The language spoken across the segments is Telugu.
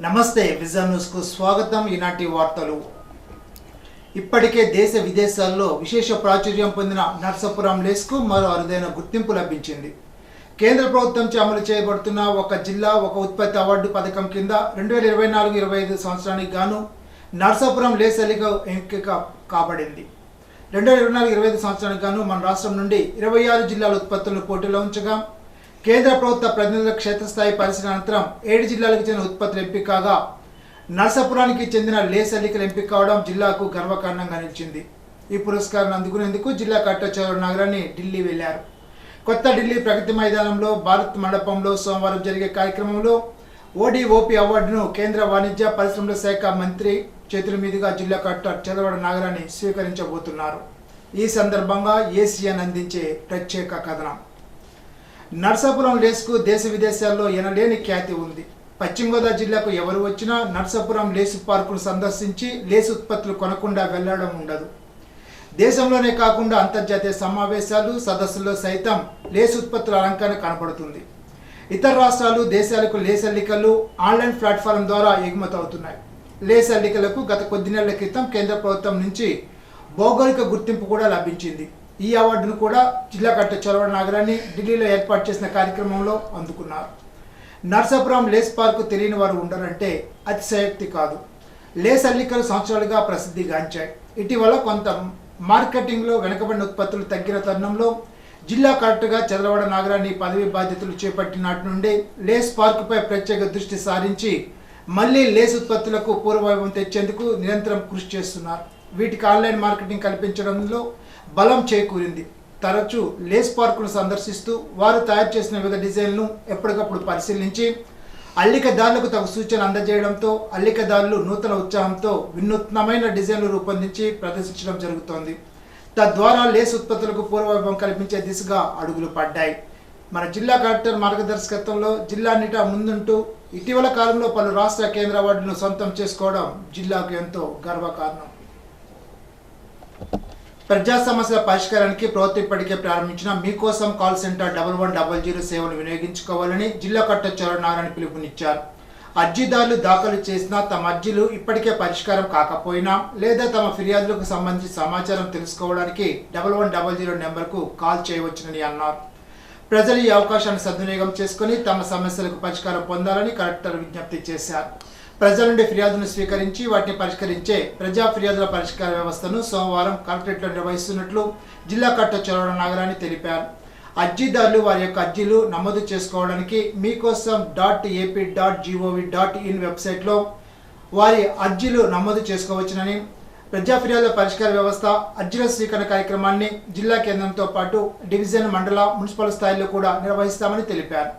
నమస్తే విజన్ న్యూస్కు స్వాగతం. ఈనాటి వార్తలు. ఇప్పటికే దేశ విదేశాల్లో విశేష ప్రాచుర్యం పొందిన నర్సాపురం లేస్కు మరో అరుదైన గుర్తింపు లభించింది. కేంద్ర ప్రభుత్వం అమలు చేయబడుతున్న ఒక జిల్లా ఒక ఉత్పత్తి అవార్డు పథకం కింద 2024-25 సంవత్సరానికి గాను నర్సాపురం లేస్ అల్లిక ఎంపిక కాబడింది. 2024-25 సంవత్సరానికి గాను మన రాష్ట్రం నుండి 26 జిల్లాల ఉత్పత్తులను పోటీలో ఉంచగా కేంద్ర ప్రభుత్వ ప్రతినిధుల క్షేత్రస్థాయి పరిశీలన అనంతరం 7 జిల్లాలకు చెందిన ఉత్పత్తులు ఎంపిక కాగా నర్సాపురానికి చెందిన లేస్ అల్లికలు ఎంపిక కావడం జిల్లాకు గర్వకారణంగా నిలిచింది. ఈ పురస్కారాన్ని అందుకునేందుకు జిల్లా కలెక్టర్ నగరాన్ని ఢిల్లీ వెళ్లారు. కొత్త ఢిల్లీ ప్రగతి మైదానంలో భారత్ మండపంలో సోమవారం జరిగే కార్యక్రమంలో ఓడిఓపి అవార్డును కేంద్ర వాణిజ్య పరిశ్రమల శాఖ మంత్రి చేతుల మీదుగా జిల్లా కలెక్టర్ చదవడ నగరాన్ని స్వీకరించబోతున్నారు. ఈ సందర్భంగా ఏసీఎన్ అందించే ప్రత్యేక కథనం. నర్సాపురం లేస్కు దేశ విదేశాల్లో ఎనలేని ఖ్యాతి ఉంది. పశ్చిమ గోదావరి జిల్లాకు ఎవరు వచ్చినా నర్సాపురం లేసు పార్కును సందర్శించి లేసు ఉత్పత్తులు కొనకుండా వెళ్లడం ఉండదు. దేశంలోనే కాకుండా అంతర్జాతీయ సమావేశాలు సదస్సుల్లో సైతం లేసు ఉత్పత్తుల అలంకరణ కనపడుతుంది. ఇతర రాష్ట్రాలు దేశాలకు లేస్ అల్లికలు ఆన్లైన్ ప్లాట్ఫారం ద్వారా ఎగుమతి అవుతున్నాయి. లేస్ అల్లికలకు గత కొద్ది నెలల క్రితం కేంద్ర ప్రభుత్వం నుంచి భౌగోళిక గుర్తింపు కూడా లభించింది. ఈ అవార్డును కూడా జిల్లా కలెక్టర్ చదవడ నగరాన్ని ఢిల్లీలో ఏర్పాటు చేసిన కార్యక్రమంలో అందుకున్నారు. నర్సాపురం లేస్ పార్కు తెలియని వారు ఉండరంటే అతిశయోక్తి కాదు. లేస్ అల్లికలు సంవత్సరాలుగా ప్రసిద్ధిగాంచాయి. ఇటీవల కొంత మార్కెటింగ్లో వెనుకబడిన ఉత్పత్తులు తగ్గిన తరుణంలో జిల్లా కలెక్టర్గా చదవడ నగరాన్ని పదవి బాధ్యతలు చేపట్టినట్టు నుండి లేస్ పార్కుపై ప్రత్యేక దృష్టి సారించి మళ్లీ లేస్ ఉత్పత్తులకు పూర్వవైభవం తెచ్చేందుకు నిరంతరం కృషి చేస్తున్నారు. వీటికి ఆన్లైన్ మార్కెటింగ్ కల్పించడంలో బలం చేకూరింది. తరచూ లేస్ పార్కును సందర్శిస్తూ వారు తయారు చేసిన వివిధ డిజైన్లను ఎప్పటికప్పుడు పరిశీలించి అల్లికదారులకు తగు సూచన అందజేయడంతో అల్లికదారులు నూతన ఉత్సాహంతో వినూత్నమైన డిజైన్లు రూపొందించి ప్రదర్శించడం జరుగుతోంది. తద్వారా లేస్ ఉత్పత్తులకు పూర్వవైభవం కల్పించే దిశగా అడుగులు పడ్డాయి. మన జిల్లా కలెక్టర్ మార్గదర్శకత్వంలో జిల్లా నిటా ముందుంటూ ఇటీవల కాలంలో పలు రాష్ట్ర కేంద్ర అవార్డులను సొంతం చేసుకోవడం జిల్లాకు ఎంతో గర్వకారణం. ప్రజా సమస్యల పరిష్కారానికి ప్రభుత్వం ఇప్పటికే ప్రారంభించిన మీకోసం కాల్ సెంటర్ 1100 సేవను వినియోగించుకోవాలని జిల్లా కలెక్టర్ చదవడ నగరాన్ని పిలుపునిచ్చారు. అర్జీదారులు దాఖలు చేసిన తమ అర్జీలు ఇప్పటికే పరిష్కారం కాకపోయినా లేదా తమ ఫిర్యాదులకు సంబంధించి సమాచారం తెలుసుకోవడానికి 1100 నెంబర్కు కాల్ చేయవచ్చునని అన్నారు. ప్రజలు ఈ అవకాశాన్ని సద్వినియోగం చేసుకుని తమ సమస్యలకు పరిష్కారం పొందాలని కలెక్టర్ విజ్ఞప్తి చేశారు. ప్రజల నుండి ఫిర్యాదును స్వీకరించి వాటిని పరిష్కరించే ప్రజా ఫిర్యాదుల పరిష్కార వ్యవస్థను సోమవారం కలెక్టరేట్లో నిర్వహిస్తున్నట్లు జిల్లా కలెక్టర్ చదవడ నగరాన్ని తెలిపారు. అర్జీదారులు వారి యొక్క అర్జీలు నమోదు చేసుకోవడానికి మీకోసం .ap.gov.in వెబ్సైట్లో వారి అర్జీలు నమోదు చేసుకోవచ్చునని, ప్రజా ఫిర్యాదుల పరిష్కార వ్యవస్థ అర్జీల స్వీకరణ కార్యక్రమాన్ని జిల్లా కేంద్రంతో పాటు డివిజన్, మండల, మున్సిపల్ స్థాయిలో కూడా నిర్వహిస్తామని తెలిపారు.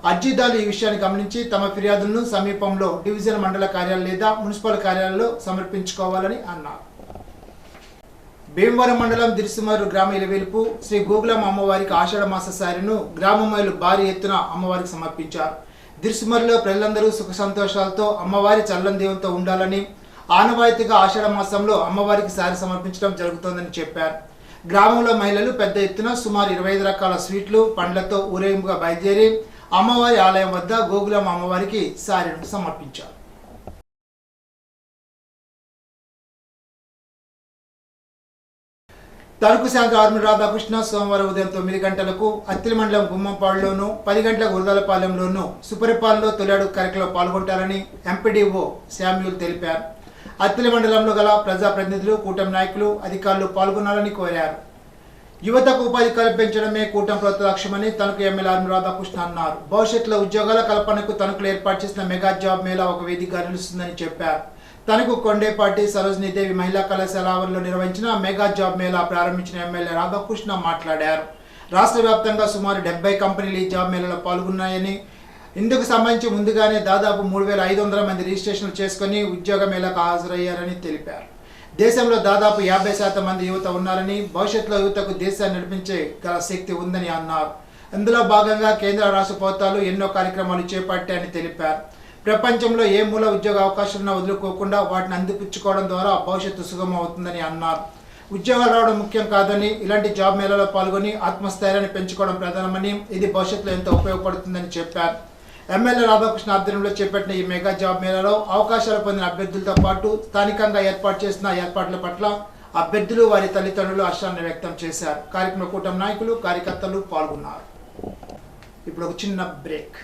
అర్జీదారులు ఈ విషయాన్ని గమనించి తమ ఫిర్యాదులను సమీపంలో డివిజన్, మండల కార్యాలయం లేదా మున్సిపల్ కార్యాలయంలో సమర్పించుకోవాలని అన్నారు. భీమవరం మండలం దిర్సుమర్రు గ్రామ ఇలవేలుపు శ్రీ గోగులమ్మ అమ్మవారికి ఆషాఢ మాస సారిను గ్రామ మహిళలు భారీ ఎత్తున అమ్మవారికి సమర్పించారు. దిర్సుమర్రులో ప్రజలందరూ సుఖ సంతోషాలతో అమ్మవారి చల్లని దేవునితో ఉండాలని ఆనవాయితీగా ఆషాఢ మాసంలో అమ్మవారికి సారి సమర్పించడం జరుగుతోందని చెప్పారు. గ్రామంలో మహిళలు పెద్ద ఎత్తున సుమారు 25 రకాల స్వీట్లు, పండ్లతో ఊరేగింపుగా బయలుదేరి అమ్మవారి ఆలయం వద్ద గోగులమ్మ అమ్మవారికి సారిను సమర్పించారు. తణుకు శాంతి ఆర్మీ రాధాకృష్ణ సోమవారం ఉదయం 9 గంటలకు అత్తిలి మండలం గుమ్మంపాడులోను 10 గంటలకు ఉరదలపాలెంలోను సుపరిపాలనలో తొలి అడుగు కార్యక్రమంలో పాల్గొంటారని ఎంపీడీఓ శామ్యూల్ తెలిపారు. అత్తిలి మండలంలో గల ప్రజాప్రతినిధులు, కూటమి నాయకులు, అధికారులు పాల్గొనాలని కోరారు. యువతకు ఉపాధి కల్పించడమే కూటమి ప్రభుత్వ లక్ష్యమని తణుకు ఎమ్మెల్యే ఆర్మీ రాధాకృష్ణ అన్నారు. భవిష్యత్తులో ఉద్యోగాల కల్పనకు తణుకులో ఏర్పాటు చేసిన మెగా జాబ్ మేళా ఒక వేదికగా నిలుస్తుందని చెప్పారు. తణుకు కొండేపాటి సరోజినీదేవి మహిళా కళాశాల ఆవరణలో నిర్వహించిన మెగా జాబ్ మేళా ప్రారంభించిన ఎమ్మెల్యే రాధాకృష్ణ మాట్లాడారు. రాష్ట్ర వ్యాప్తంగా సుమారు 70 కంపెనీలు ఈ జాబ్ మేళాలో పాల్గొన్నాయని, ఇందుకు సంబంధించి ముందుగానే దాదాపు 3500 మంది రిజిస్ట్రేషన్లు చేసుకుని ఉద్యోగ మేళాకు హాజరయ్యారని తెలిపారు. దేశంలో దాదాపు 50% మంది యువత ఉన్నారని, భవిష్యత్తులో యువతకు దేశాన్ని నడిపించే గల శక్తి ఉందని అన్నారు. ఇందులో భాగంగా కేంద్ర రాష్ట్ర ప్రభుత్వాలు ఎన్నో కార్యక్రమాలు చేపట్టాయని తెలిపారు. ప్రపంచంలో ఏ మూల ఉద్యోగ అవకాశాలను వదులుకోకుండా వాటిని అందిపుచ్చుకోవడం ద్వారా భవిష్యత్తు సుగమం అవుతుందని అన్నారు. ఉద్యోగాలు రావడం ముఖ్యం కాదని, ఇలాంటి జాబ్ మేళాలో పాల్గొని ఆత్మస్థైర్యాన్ని పెంచుకోవడం ప్రధానమని, ఇది భవిష్యత్తులో ఎంతో ఉపయోగపడుతుందని చెప్పారు. ఎమ్మెల్యే రాధాకృష్ణ ఆధ్వర్యంలో చేపట్టిన ఈ మెగా జాబ్ మేళాలో అవకాశాలు పొందిన అభ్యర్థులతో పాటు స్థానికంగా ఏర్పాటు చేసిన ఏర్పాట్ల పట్ల అభ్యర్థులు వారి తల్లిదండ్రులు హర్షాన్ని వ్యక్తం చేశారు. కార్యక్రమ కూటమి నాయకులు కార్యకర్తలు పాల్గొన్నారు. ఇప్పుడు ఒక చిన్న బ్రేక్.